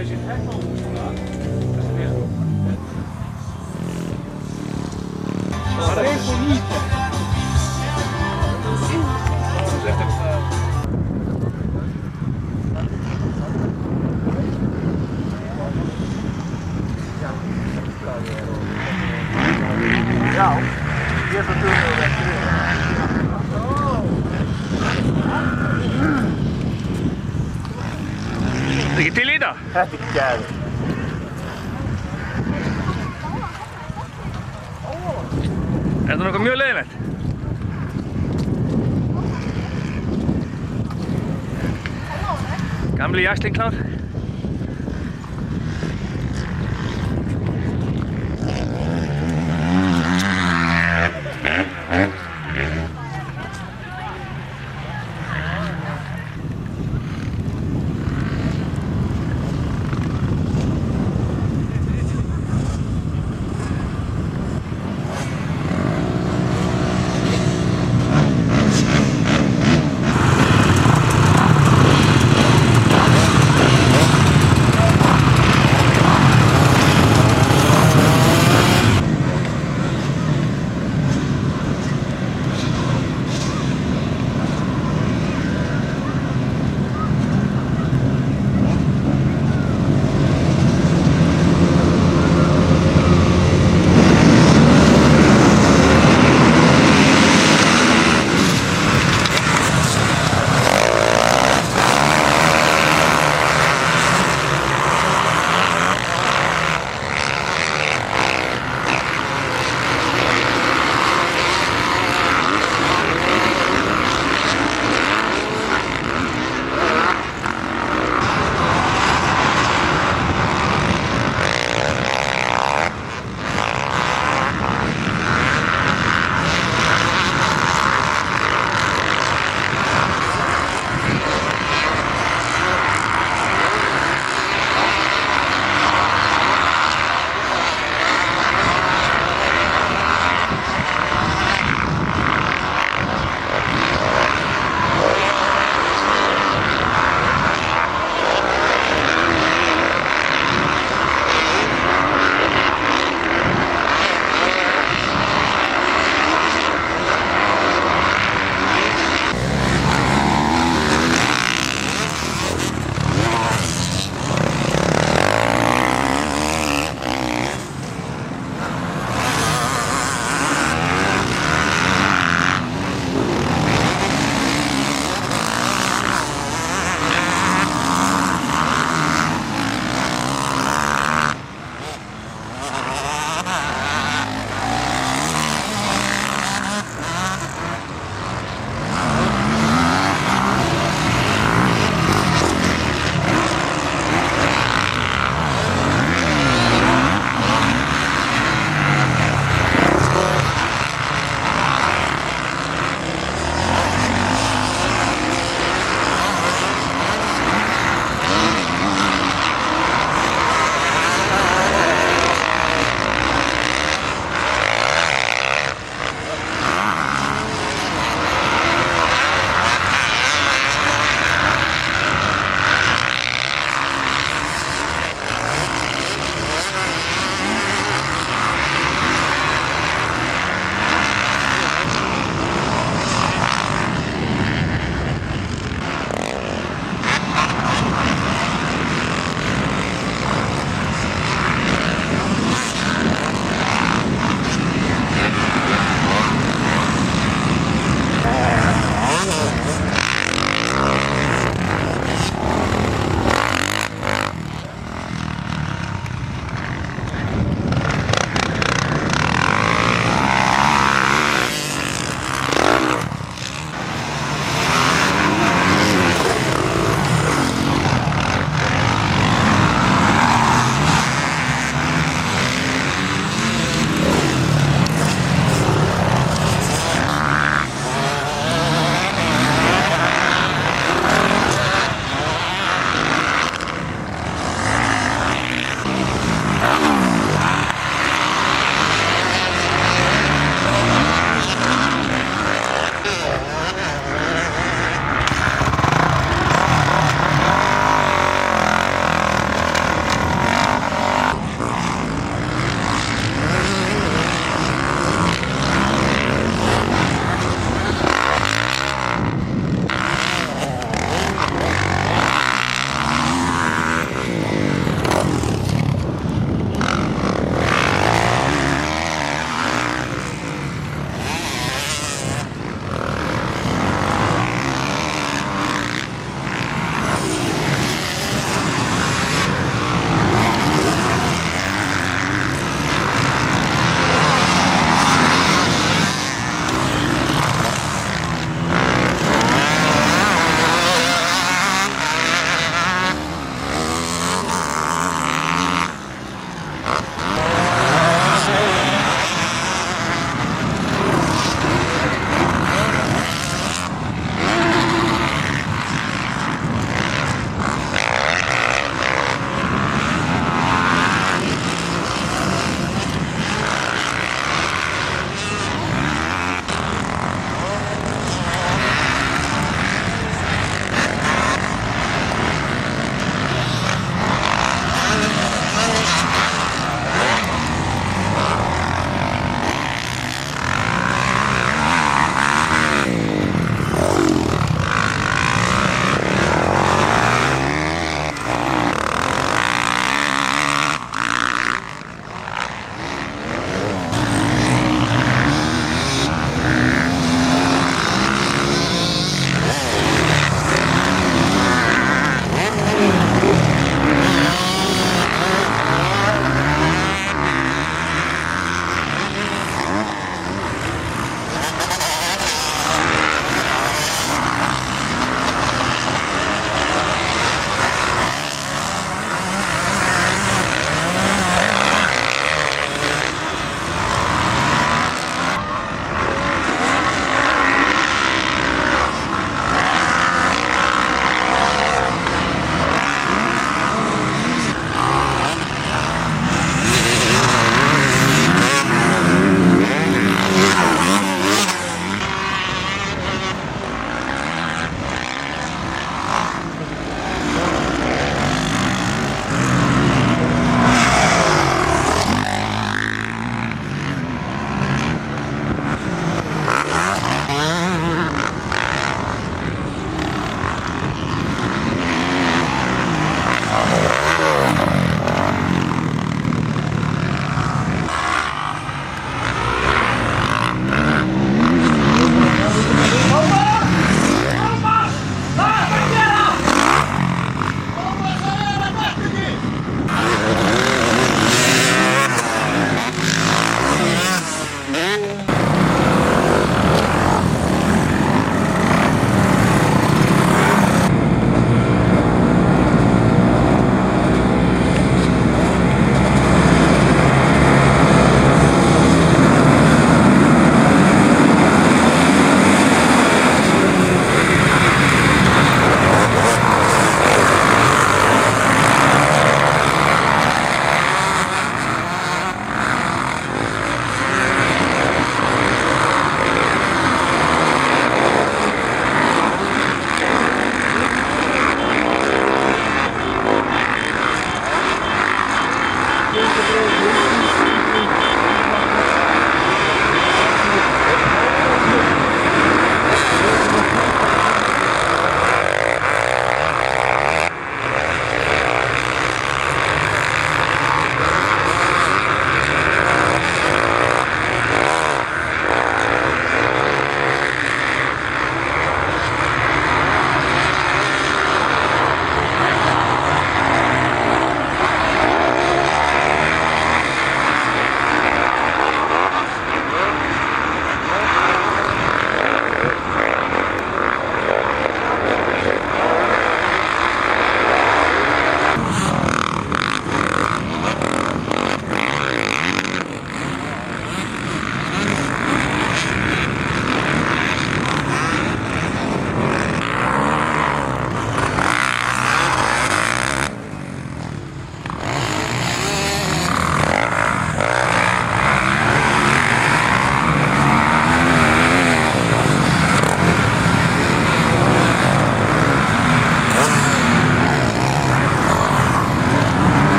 Deze echt wel goed gedaan. Dat is weer. Maar dat is voor niet. Dat is echt een. Ja, hier is natuurlijk wel weg. Riktigt lida. Herregud. Er det något mjöl i det? Kan bli jaksling klar.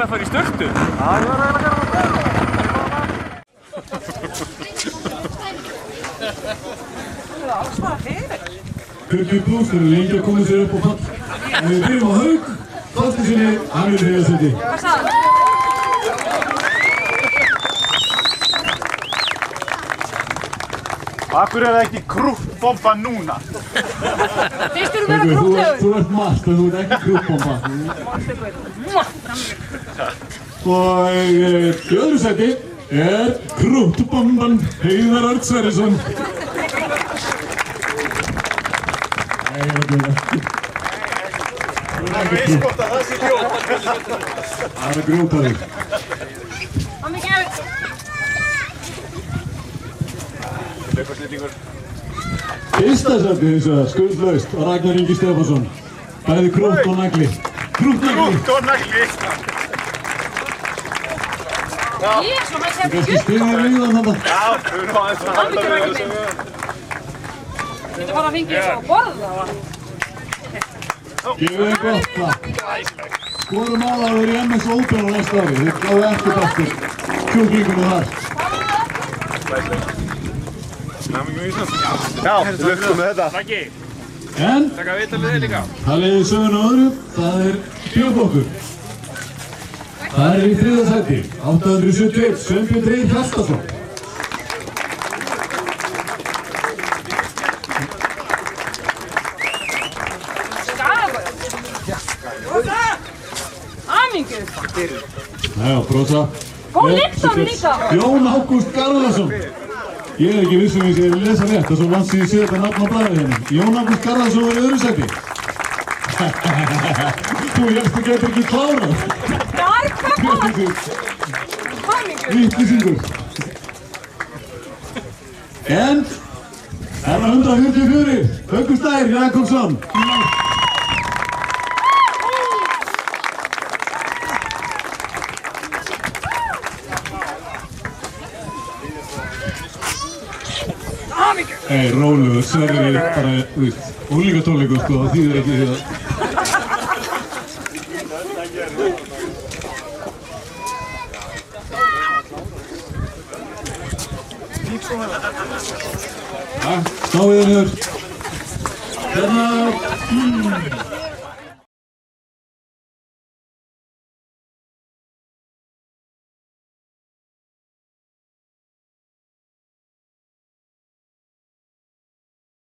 að fara í sturtu. Já, ég var að gera það. Haukur Blómsson er lengi að koma sér upp á fall. En við byrjum á Hauk, Þorsteinsssyni, hann er þriðja sæti. Hvað sagði hann? Akkur er það ekki krúttbomba núna? Finnst þér vera Haukur, krúttlegur? þú ert margt, en þú ert ekki krúttbomba. Og í öðru sæti er krúttbomban Heiðar Örn Sverrisson. Það er veist gott að það sé ljóð. Það er að grjóta þig. Hann ekki hefur. Fyrsta sæti hins vegar, skuldlaust, var Ragnar Ingi Stefánsson. Bæði krútt og nagli. Krúttnagli. Krútt og nagli. Jésu, hann Þú hefur kannski stiðir við hann þarna. Já, við erum aðeins að halda við þessu. Þetta var að fengja svo að borða það. Gefið þið gott klapp. Skorum aðaður í MS Open á næsta ári. Þið gáðu ekkert eftir kjúklingunum þar. Já, við lukkum með þetta. Raggi, En taka viðtal við þig líka. það leiðir söguna á öðru. Það er bjóðbókur. Það er í þriðja sæti. 871, Sveinbjörn Reyr Hjaltason. Hamingju. Næja, brosa. Góð lyftan líka. Jón Ágúst Garðarsson. Ég er ekki vissum ég sé að lesa rétt og svo vans ég sé þetta nafn á blaðið henni. Jón Ágúst Garðarsson var í öðru sæti. Þú helst þú getur ekki klárað. Það er hvað gott. Hamingju. Vittlýsingur. En það er 144. Haukur Stær Jakobsson. Hey, rólegur, Sverrir er bara, þú veist, unglingatónleikur sko, það þýðir ekki því að... Snáðið niður. Hérna...